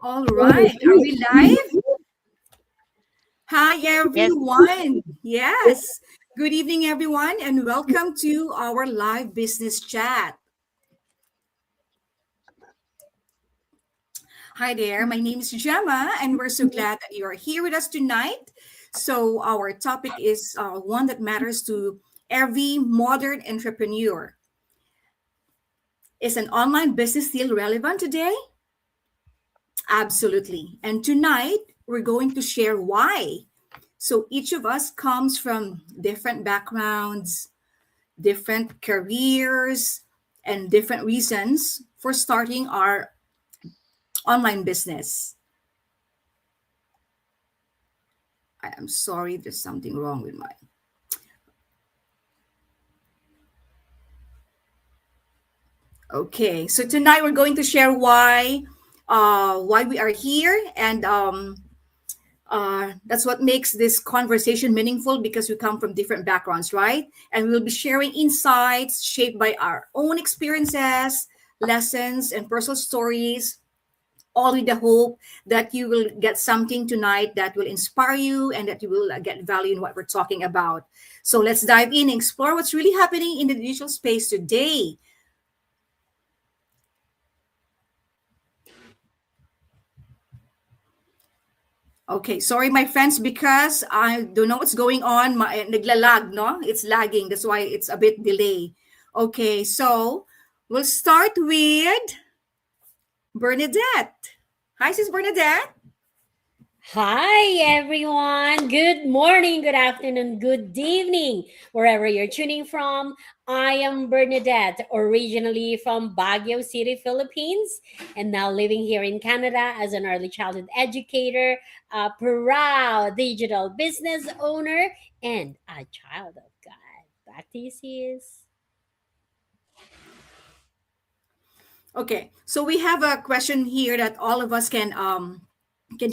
All right. Are we live? Hi, Yes. everyone. Yes. Good evening, everyone, and welcome to our live business chat. Hi there. My name is Gemma, and we're so glad that you are here with us tonight. So, our topic is one that matters to every modern entrepreneur. Is an online business still relevant today? Absolutely. And tonight, we're going to share why. So each of us comes from different backgrounds, different careers, and different reasons for starting our online business. I am sorry, there's something wrong with my. Okay, so tonight we're going to share why we are here, and that's what makes this conversation meaningful because we come from different backgrounds, right? And we'll be sharing insights shaped by our own experiences, lessons, and personal stories, all with the hope that you will get something tonight that will inspire you and that you will get value in what we're talking about. So let's dive in and explore what's really happening in the digital space today. Okay, sorry my friends because I don't know what's going on. Naglalag, no? It's lagging. That's why it's a bit delay. Okay, so we'll start with Bernadette. Hi, sis Bernadette. Hi, everyone. Good morning, good afternoon, good evening, wherever you're tuning from. I am Bernadette, originally from Baguio City, Philippines, and now living here in Canada as an early childhood educator, a proud digital business owner, and a child of God. Back to you, sis. Okay, so we have a question here that all of us can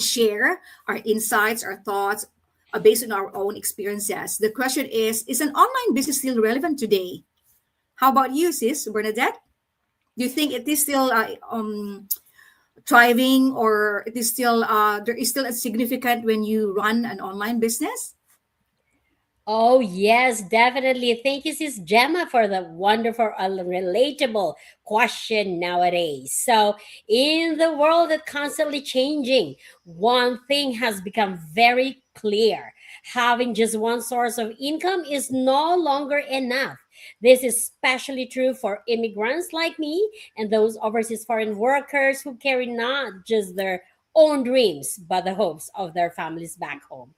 share our insights, our thoughts based on our own experiences. The question is an online business still relevant today? How about you, sis Bernadette? Do you think it is still thriving, or it is still there is still a significant when you run an online business? Oh, yes, definitely. Thank you, Sis Gemma, for the wonderful, relatable question nowadays. So, in the world that's constantly changing, one thing has become very clear: having just one source of income is no longer enough. This is especially true for immigrants like me and those overseas foreign workers who carry not just their own dreams, but the hopes of their families back home.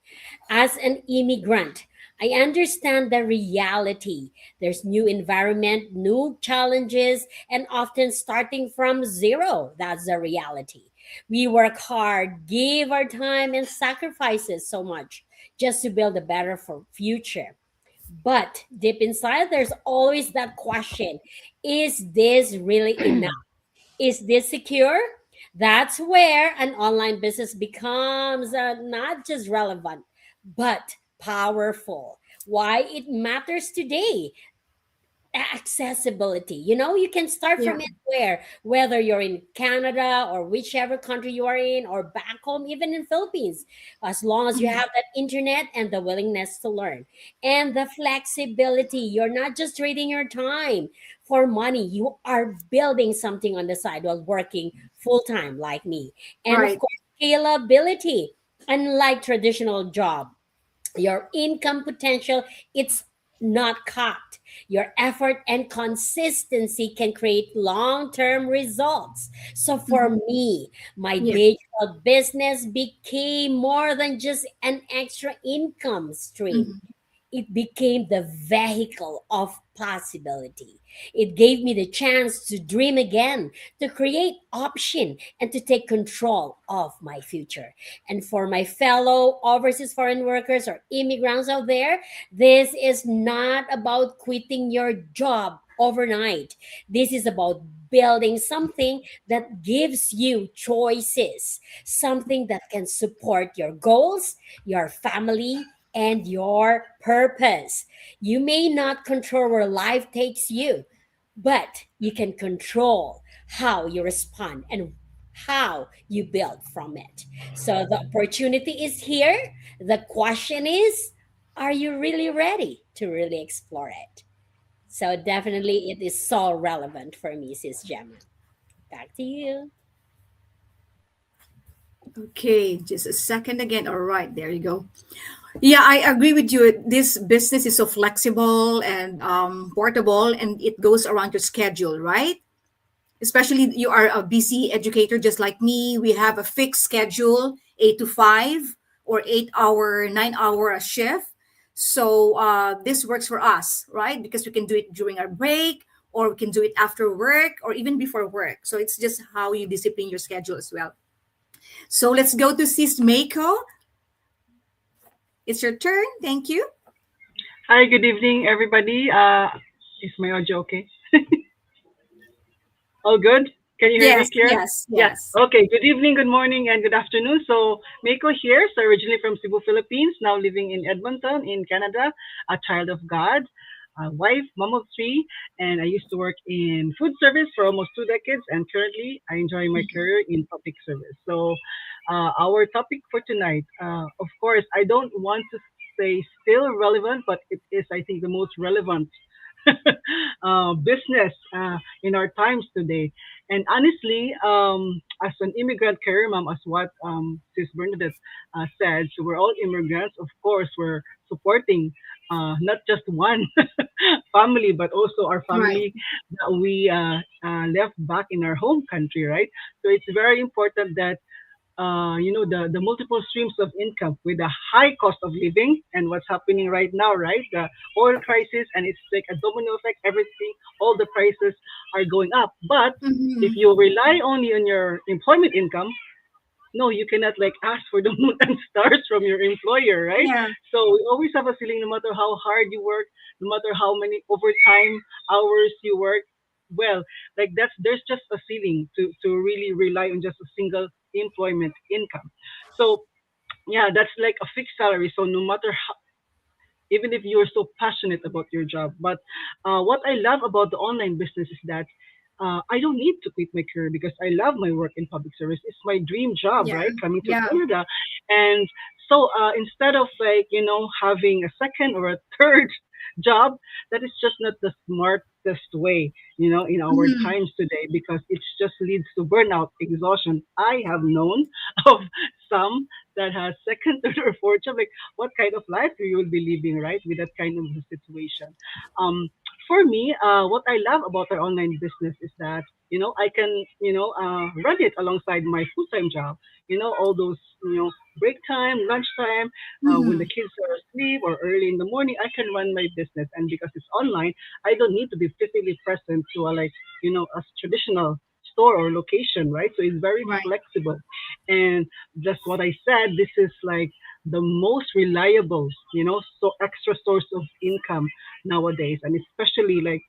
As an immigrant, I understand the reality. There's new environment, new challenges, and often starting from zero. That's the reality. We work hard, give our time and sacrifices so much just to build a better future. But deep inside, there's always that question: is this really enough? Is this secure? That's where an online business becomes not just relevant, but powerful. Why it matters today: accessibility. You can start Yeah. from anywhere, whether you're in Canada or whichever country you are in, or back home, even in Philippines, as long as you Mhm. have that internet and the willingness to learn. And the flexibility, you're not just trading your time for money, you are building something on the side while working full-time like me. And of Right. course, scalability. Unlike traditional job, your income potential, it's not capped. Your effort and consistency can create long-term results. So for Mhm. me, my Yeah. digital business became more than just an extra income stream. Mhm. It became the vehicle of possibility. It gave me the chance to dream again, to create option, and to take control of my future. And for my fellow overseas foreign workers or immigrants out there, this is not about quitting your job overnight. This is about building something that gives you choices, something that can support your goals, your family, and your purpose. You may not control where life takes you, but you can control how you respond and how you build from it. So the opportunity is here. The question is, are you really ready to really explore it? So definitely it is so relevant for me, Sis Gemma. Back to you. Okay, just a second again. All right, there you go. Yeah, I agree with you. This business is so flexible and portable, and it goes around your schedule, right? Especially you are a busy educator just like me. We have a fixed schedule, 8 to 5 or 8 hour, 9 hour a shift. So this works for us, right? Because we can do it during our break, or we can do it after work, or even before work. So it's just how you discipline your schedule as well. So let's go to Sis Mako. It's your turn. Thank you. Hi, good evening, everybody. Is my audio okay? All good? Can you hear me Yes, clear? yes, Yeah. yes. Okay. Good evening, good morning, and good afternoon. So, Meiko here. So, originally from Cebu, Philippines, now living in Edmonton, in Canada, a child of God, a wife, mom of three, and I used to work in food service for almost 2 decades, and currently I enjoy my Mhm. career in public service. So, our topic for tonight, of course, I don't want to say still relevant, but it is, I think, the most relevant business in our times today. And honestly, as an immigrant career mom, as what Sis Bernadette said, so we're all immigrants. Of course, we're supporting not just one family, but also our Right. family that we left back in our home country, right? So it's very important that the multiple streams of income with the high cost of living and what's happening right now, right? The oil crisis, and it's like a domino effect. Everything, all the prices are going up. But if Hmm. you rely only on your employment income, no, you cannot like ask for the moon and stars from your employer, right? Yeah. So we always have a ceiling no matter how hard you work, no matter how many overtime hours you work. Well, like there's just a ceiling to really rely on just a single employment income. So yeah, that's like a fixed salary. So no matter how, even if you're so passionate about your job. But what I love about the online business is that I don't need to quit my career because I love my work in public service. It's my dream job, Yeah. right? Coming to Yeah. Canada. And so instead of like, having a second or a third job, that is just not the smartest way, in our Mhm. times today because it just leads to burnout, exhaustion. I have known of some that has second, third, or fourth job. Like, what kind of life you will be living, right, with that kind of a situation. For me, what I love about our online business is that, I can, run it alongside my full-time job. All those, break time, lunchtime, when the Mhm. kids are asleep or early in the morning, I can run my business. And because it's online, I don't need to be physically present to a traditional store or location, right? So it's very Right. flexible. And just what I said, this is like the most reliable, so extra source of income nowadays. And especially like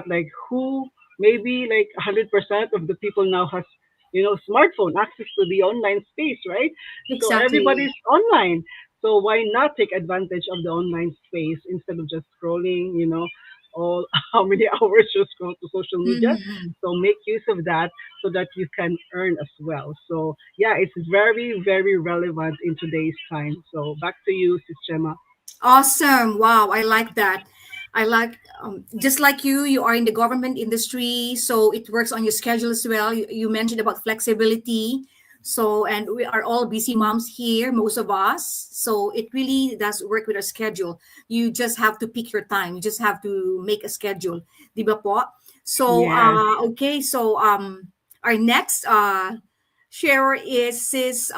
like who maybe like 100% of the people now has, smartphone access to the online space, right? So Exactly. everybody's online. So why not take advantage of the online space instead of just scrolling, all how many hours you scroll to social media. Mhm. So make use of that so that you can earn as well. So yeah, it's very, very relevant in today's time. So back to you, Sis Gemma. Awesome. Wow, I like that. I like just like you are in the government industry, so it works on your schedule as well. You mentioned about flexibility. So, and we are all busy moms here, most of us. So it really does work with our schedule. You just have to pick your time. You just have to make a schedule. Di ba po? So, Yes. okay. So, our next sharer is Sis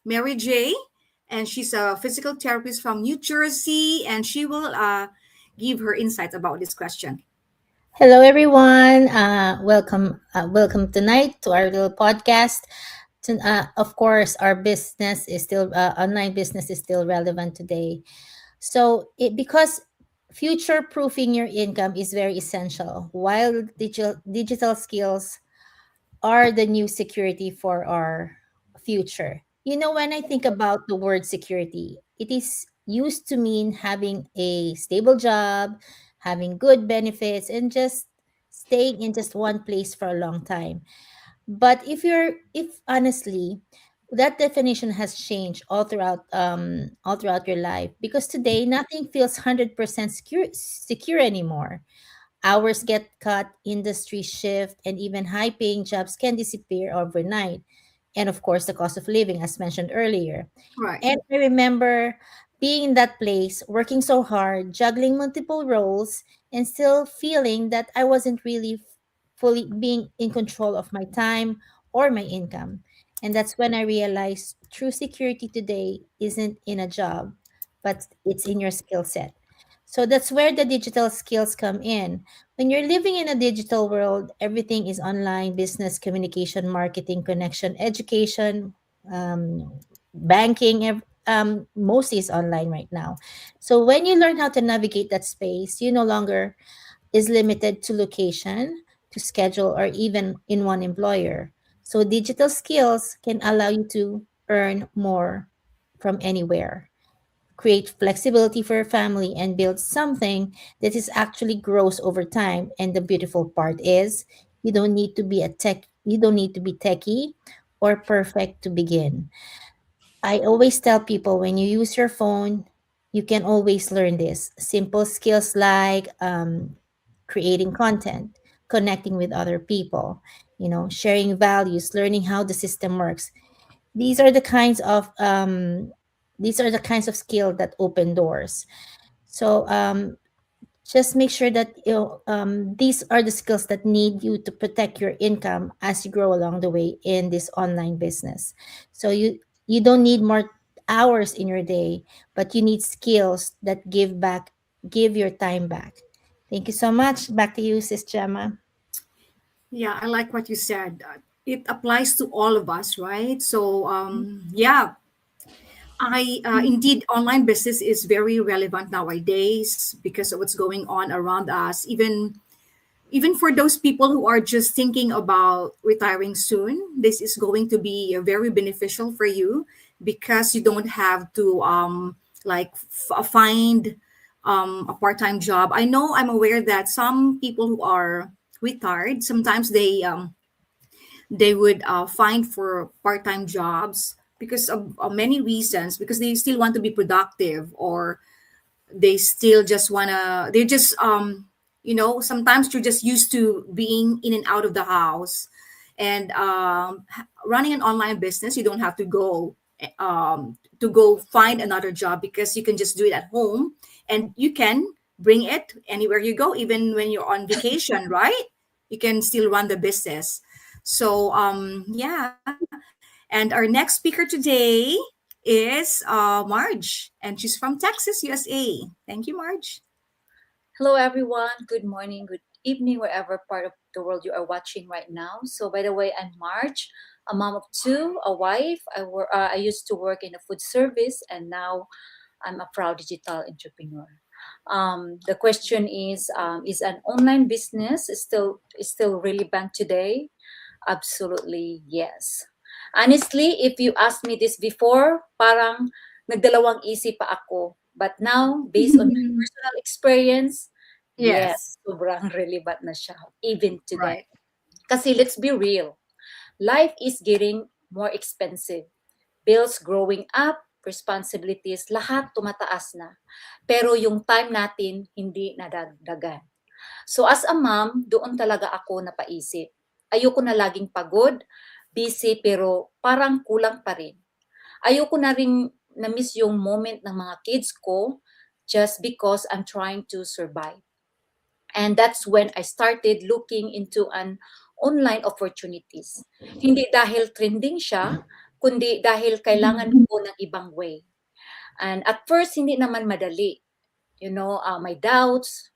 Mary J, and she's a physical therapist from New Jersey, and she will give her insights about this question. Hello, everyone. Welcome tonight to our little podcast. Of course, our business is still online business is still relevant today. Because future proofing your income is very essential, while digital skills are the new security for our future. When I think about the word security, it is used to mean having a stable job, having good benefits, and just staying in just one place for a long time. But if honestly, that definition has changed all throughout your life, because today nothing feels 100% secure anymore. Hours get cut, industry shift, and even high paying jobs can disappear overnight. And of course, the cost of living, as mentioned earlier. Right. And I remember being in that place, working so hard, juggling multiple roles, and still feeling that I wasn't really fully being in control of my time or my income. And that's when I realized true security today isn't in a job, but it's in your skill set. So that's where the digital skills come in. When you're living in a digital world, everything is online: business, communication, marketing, connection, education, banking, mostly is online right now. So when you learn how to navigate that space, you no longer is limited to location, to schedule, or even in one employer. So digital skills can allow you to earn more from anywhere, create flexibility for your family, and build something that is actually grows over time. And the beautiful part is you don't need to be techie or perfect to begin. I always tell people, when you use your phone, you can always learn this. Simple skills like creating content, connecting with other people, sharing values, learning how the system works. These are the kinds of skill that open doors. So just make sure that these are the skills that need you to protect your income as you grow along the way in this online business. So you don't need more hours in your day, but you need skills that give your time back. Thank you so much. Back to you, Sis Gemma. Yeah, I like what you said. It applies to all of us, right? So, yeah, I indeed, online business is very relevant nowadays because of what's going on around us. Even for those people who are just thinking about retiring soon, this is going to be very beneficial for you because you don't have to find a part-time job. I know, I'm aware that some people who are retired, sometimes they would find for part-time jobs because of many reasons, because they still want to be productive, or they still just wanna they just sometimes you're just used to being in and out of the house. And running an online business, you don't have to go find another job, because you can just do it at home, and you can bring it anywhere you go, even when you're on vacation, right? You can still run the business. So yeah. And our next speaker today is Marge, and she's from Texas, USA. Thank you, Marge. Hello, everyone. Good morning, good evening, wherever part of the world you are watching right now. So, by the way, I'm Marge, a mom of two, a wife. I used to work in the food service, and now I'm a proud digital entrepreneur. The question is an online business is still relevant today? Absolutely, yes. Honestly, if you asked me this before, parang nagdalawang isip pa ako. But now, based on my personal experience, Yes. yes, sobrang relevant na siya, even today. Right. Kasi let's be real, life is getting more expensive. Bills growing up, responsibilities, lahat tumataas na. Pero yung time natin, hindi nadagdagan. So as a mom, doon talaga ako napaisip. Ayoko na laging pagod, busy, pero parang kulang pa rin. Ayoko na rin na-miss yung moment ng mga kids ko just because I'm trying to survive. And that's when I started looking into an online opportunities. Hindi dahil trending siya, kundi dahil kailangan ko ng ibang way. And at first, hindi naman madali. My doubts,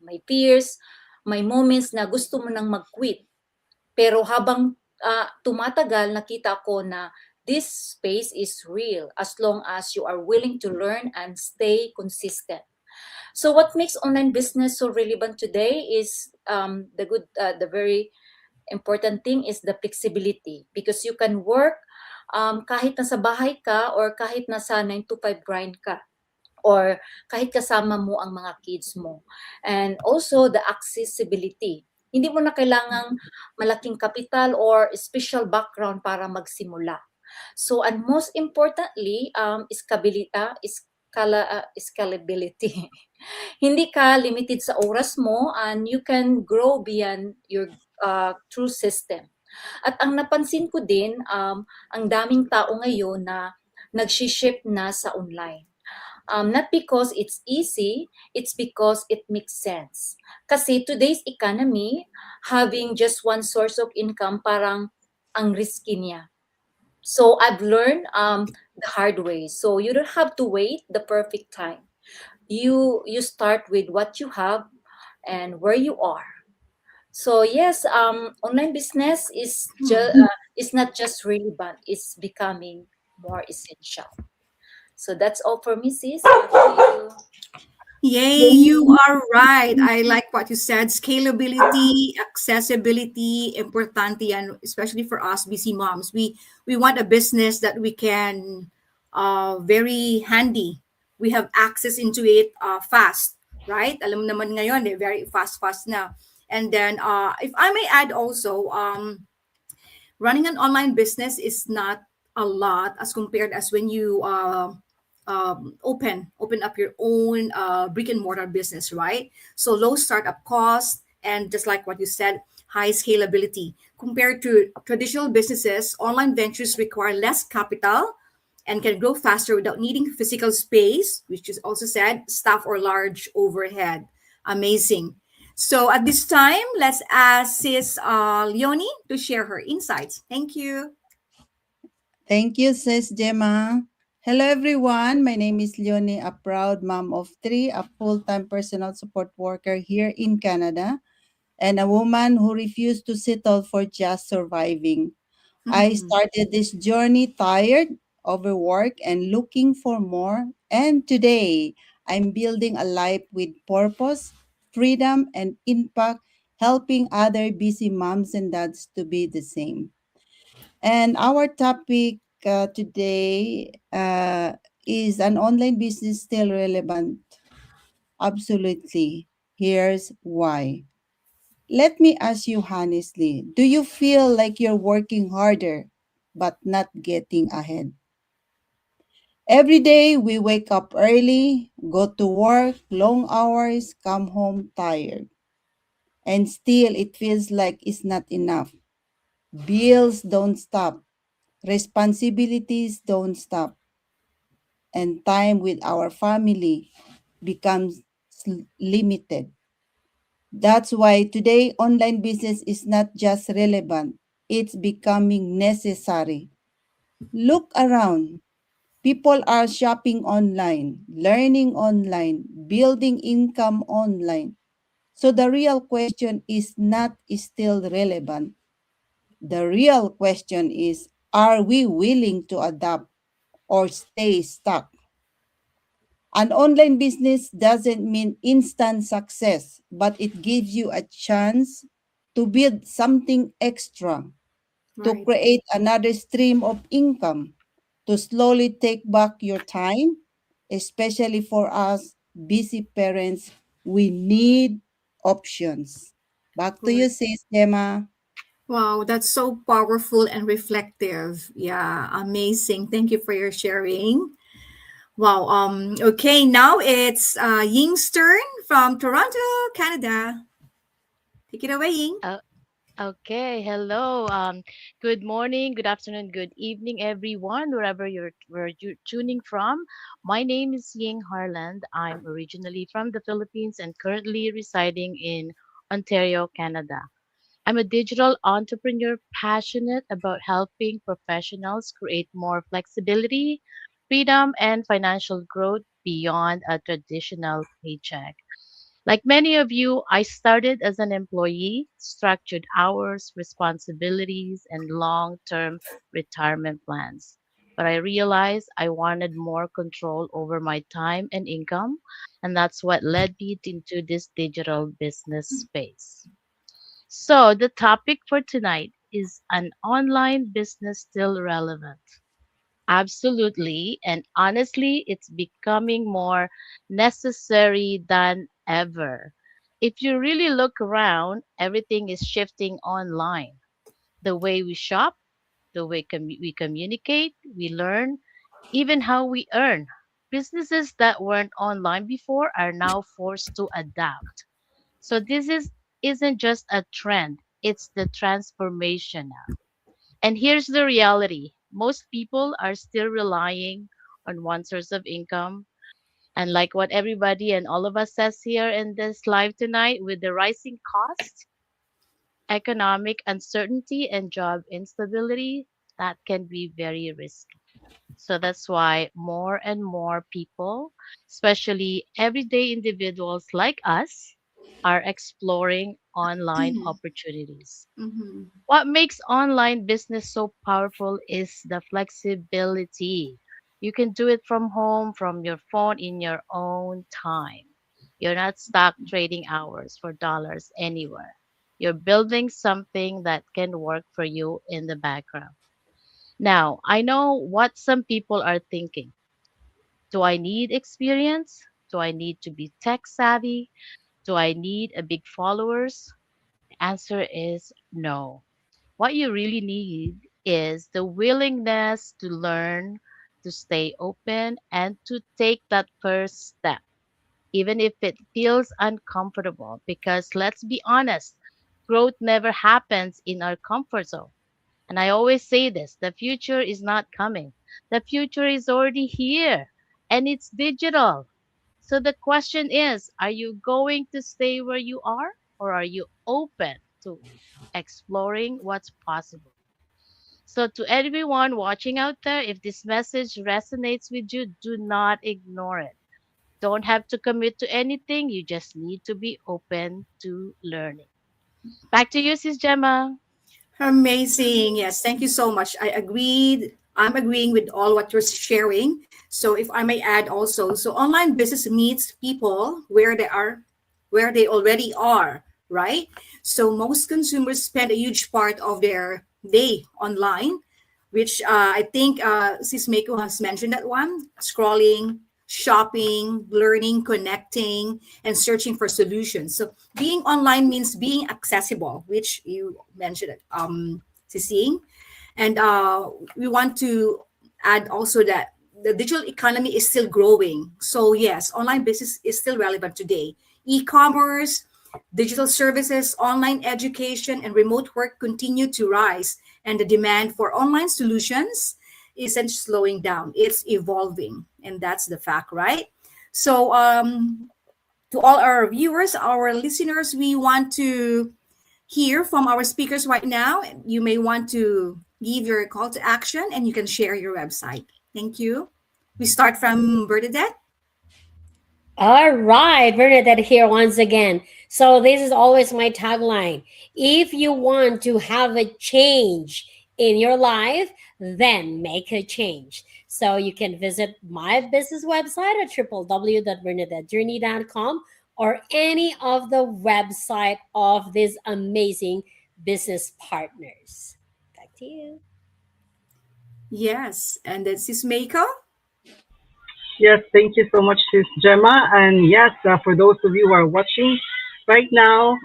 my fears, my moments na gusto mo nang mag-quit. Pero habang tumatagal, nakita ko na this space is real as long as you are willing to learn and stay consistent. So what makes online business so relevant today is the very important thing is the flexibility, because you can work kahit nasa bahay ka or kahit nasa 9 to 5 grind ka, or kahit kasama mo ang mga kids mo. And also the accessibility. Hindi mo na kailangang malaking kapital or special background para magsimula. So, and most importantly, scalability. Hindi ka limited sa oras mo and you can grow beyond your true system. At ang napansin ko din, ang daming tao ngayon na nag-shift na sa online. Not because it's easy, it's because it makes sense. Kasi today's economy, having just one source of income parang ang risky niya. So I've learned the hard way. So you don't have to wait the perfect time. You start with what you have and where you are. So yes, online business is not just relevant; it's becoming more essential. So that's all for me, sis. Back to Yay, you are right. I like what you said. Scalability, accessibility, importante yan, especially for us busy moms. We want a business that we can very handy. We have access into it fast, right? Alam mo naman ngayon, very fast na. And then if I may add also, running an online business is not a lot as compared as when you open up your own brick and mortar business, right? So low startup cost and just like what you said, high scalability compared to traditional businesses. Online ventures require less capital and can grow faster without needing physical space, which is also said, staff or large overhead. Amazing. So at this time, let's ask Sis Leonie to share her insights. Thank you. Thank you, Sis Gemma. Hello, everyone. My name is Leonie, a proud mom of three, a full-time personal support worker here in Canada, and a woman who refused to settle for just surviving. I Mhm. started this journey tired, overworked, and looking for more. And today, I'm building a life with purpose, freedom, and impact, helping other busy moms and dads to be the same. And our topic today is an online business still relevant? Absolutely. Here's why. Let me ask you honestly, do you feel like you're working harder but not getting ahead? Every day we wake up early, go to work, long hours, come home tired, and still it feels like it's not enough. Bills don't stop, responsibilities don't stop, and time with our family becomes limited. That's why today online business is not just relevant, it's becoming necessary. Look around. People are shopping online, learning online, building income online. So the real question is not is still relevant. The real question is, are we willing to adapt or stay stuck? An online business doesn't mean instant success, but it gives you a chance to build something extra, to Right. create another stream of income, to slowly take back your time, especially for us busy parents. We need options. Back to you, Right. sis Gemma. Wow, that's so powerful and reflective. Yeah, amazing. Thank you for your sharing. Wow. Okay, now it's Ying's turn from Toronto, Canada. Take it away, Ying. Uh, okay, hello. Good morning, good afternoon, good evening, everyone, wherever you're tuning from. My name is Ying Harland. I'm originally from the Philippines and currently residing in Ontario, Canada. I'm a digital entrepreneur passionate about helping professionals create more flexibility, freedom, and financial growth beyond a traditional paycheck. Like many of you, I started as an employee, structured hours, responsibilities, and long term retirement plans. But I realized I wanted more control over my time and income, and that's what led me into this digital business space. So, the topic for tonight is, an online business still relevant? Absolutely. And honestly, it's becoming more necessary than ever. If you really look around, everything is shifting online. The way we shop, the way we communicate, we learn, even how we earn. Businesses that weren't online before are now forced to adapt. So isn't just a trend, it's the transformation now. And here's the reality. Most people are still relying on one source of income. And like what everybody and all of us says here in this live tonight, with the rising cost, economic uncertainty, and job instability, that can be very risky. So that's why more and more people, especially everyday individuals like us, are exploring online opportunities. Mm-hmm. What makes online business so powerful is the flexibility. You can do it from home, from your phone, in your own time. You're not stuck trading hours for dollars anywhere. You're building something that can work for you in the background. Now, I know what some people are thinking. Do I need experience? Do I need to be tech savvy? Do I need a big followers? The answer is no. What you really need is the willingness to learn, to stay open, and to take that first step, even if it feels uncomfortable. Because let's be honest, growth never happens in our comfort zone. And I always say this, the future is not coming, the future is already here, and it's digital. So the question is, are you going to stay where you are, or are you open to exploring what's possible? So, to everyone watching out there, if this message resonates with you, do not ignore it. Don't have to commit to anything, you just need to be open to learning. Back to you, Sis Gemma. Amazing. Yes, thank you so much. I agreed. I'm agreeing with all what you're sharing. So if I may add also, so online business meets people where they already are, right? So most consumers spend a huge part of their day online, which I think Sis Mako has mentioned that one, scrolling, shopping, learning, connecting, and searching for solutions. So being online means being accessible, which you mentioned, Sising. And we want to add also that the digital economy is still growing. So yes, online business is still relevant today. E-commerce, digital services, online education, and remote work continue to rise, and the demand for online solutions isn't slowing down, it's evolving. And that's the fact, right? So, to all our viewers, our listeners, we want to hear from our speakers right now. You may want to give your call to action and you can share your website. Thank you. We start from Bernadette. All right, Bernadette here once again. So this is always my tagline. If you want to have a change in your life, then make a change. So you can visit my business website at www.bernadettejourney.com or any of the website of these amazing business partners. Back to you. Yes, and then Sis Mako. Yes, thank you so much, Sis Gemma. And yes, for those of you who are watching right now,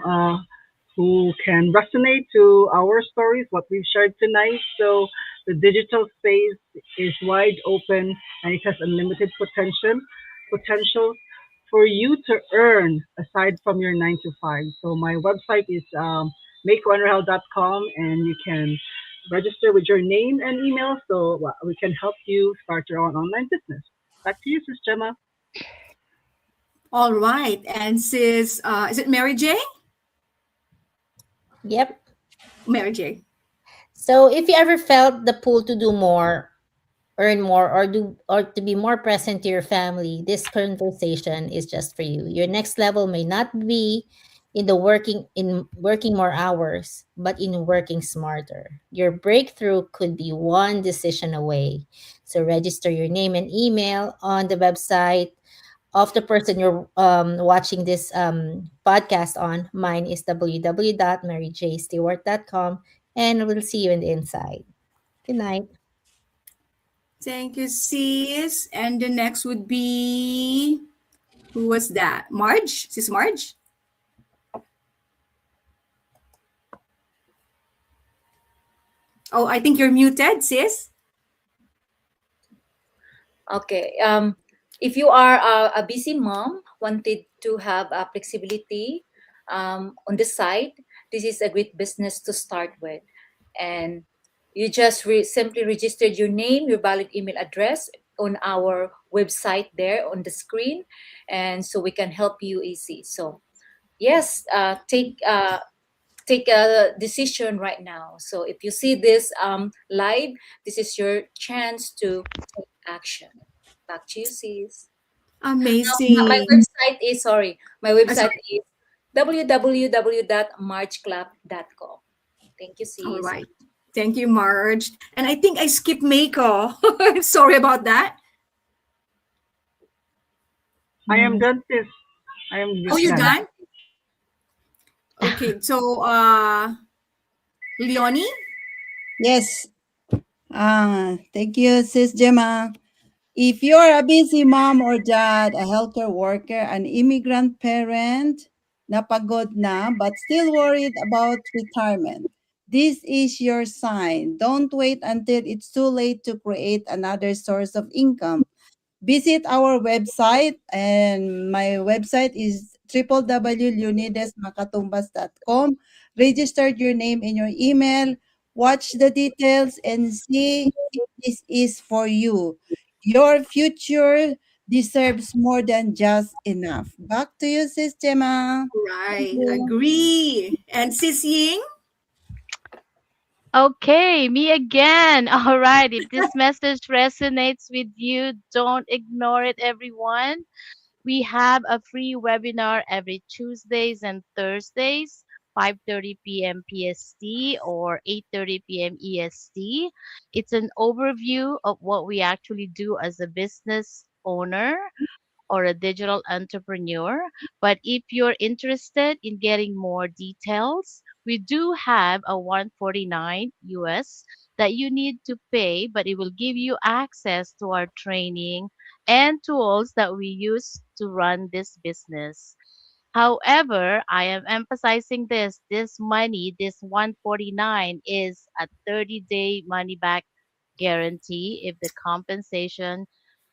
who can resonate to our stories, what we've shared tonight. So the digital space is wide open and it has unlimited potential for you to earn aside from your 9 to 5. So my website is makeounderhell.com, and you can register with your name and email so we can help you start your own online business. Back to you, Sis Gemma. All right. And Sis, is it Mary J? Yep. Mary J. So if you ever felt the pull to do more, earn more, or to be more present to your family, this conversation is just for you. Your next level may not be in working more hours, but in working smarter. Your breakthrough could be one decision away. So register your name and email on the website of the person you're watching this podcast on. Mine is www.maryjstewart.com, and we'll see you in the inside. Good night. Thank you, Sis. And the next would be, who was that? Marge? Sis Marge? Oh, I think you're muted, sis. Okay. If you are a busy mom, wanted to have flexibility on the side, this is a great business to start with. And you just simply registered your name, your valid email address on our website there on the screen, and so we can help you easy. So yes, take a decision right now. So if you see this live, this is your chance to take action. Back to you, sis. Now, my Amazing. website is, sorry, my Sorry. website is www.marchclub.com. Thank you, All sis. right. Thank you, Marge. And I think I skipped Mako. Sorry about that. I am Mm. done, sis. I am Oh, just you're done. done? Okay. So, Leonie? Yes. Thank you, Sis Gemma. If you're a busy mom or dad, a healthcare worker, an immigrant parent, napagod na, but still worried about retirement, this is your sign. Don't wait until it's too late to create another source of income. Visit our website, and my website is www.leonidesmacatumbas.com. Register your name in your email, watch the details, and see if this is for you. Your future deserves more than just enough. Back to you, Sis Gemma. Thank Right. you. Agree. And Sis Ying? Okay, me again. All right. If this message resonates with you, don't ignore it, everyone. We have a free webinar every Tuesdays and Thursdays, 5:30 p.m. PST or 8:30 p.m. EST. It's an overview of what we actually do as a business owner or a digital entrepreneur. But if you're interested in getting more details, we do have a 149 US that you need to pay, but it will give you access to our training and tools that we use to run this business. However, I am emphasizing this money, this 149 is a 30-day money back guarantee if the compensation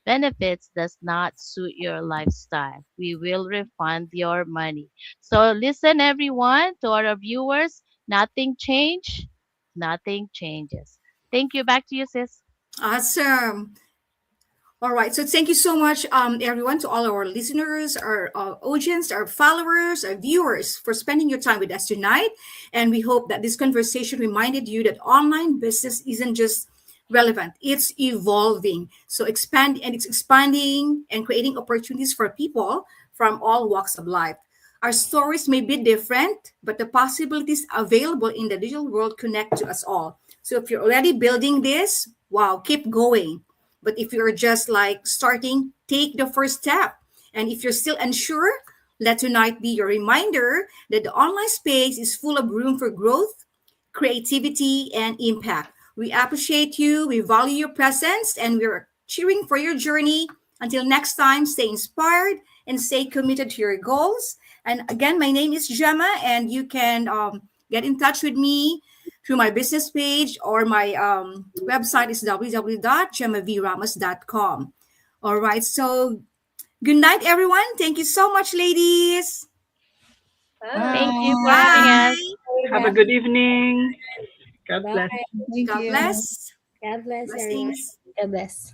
benefits does not suit your lifestyle. We will refund your money. So listen everyone to our viewers, nothing change, nothing changes. Thank you. Back to you, sis. Awesome. All right. So thank you so much, everyone, to all our listeners, our audience, our followers, our viewers, for spending your time with us tonight. And we hope that this conversation reminded you that online business isn't just relevant; it's evolving. So it's expanding and creating opportunities for people from all walks of life. Our stories may be different, but the possibilities available in the digital world connect to us all. So if you're already building this, wow, keep going. But if you're just like starting, take the first step. And if you're still unsure, let tonight be your reminder that the online space is full of room for growth, creativity, and impact. We appreciate you, we value your presence, and we're cheering for your journey. Until next time, stay inspired and stay committed to your goals. And again, my name is Gemma, and you can get in touch with me through my business page, or my website is www.gemavramos.com. All right. So good night, everyone. Thank you so much, ladies. Bye. Thank you for Bye. having us. Bye. Have a good evening. God Bye. bless. Thank God you. bless. God bless everyone. Blessings. God bless.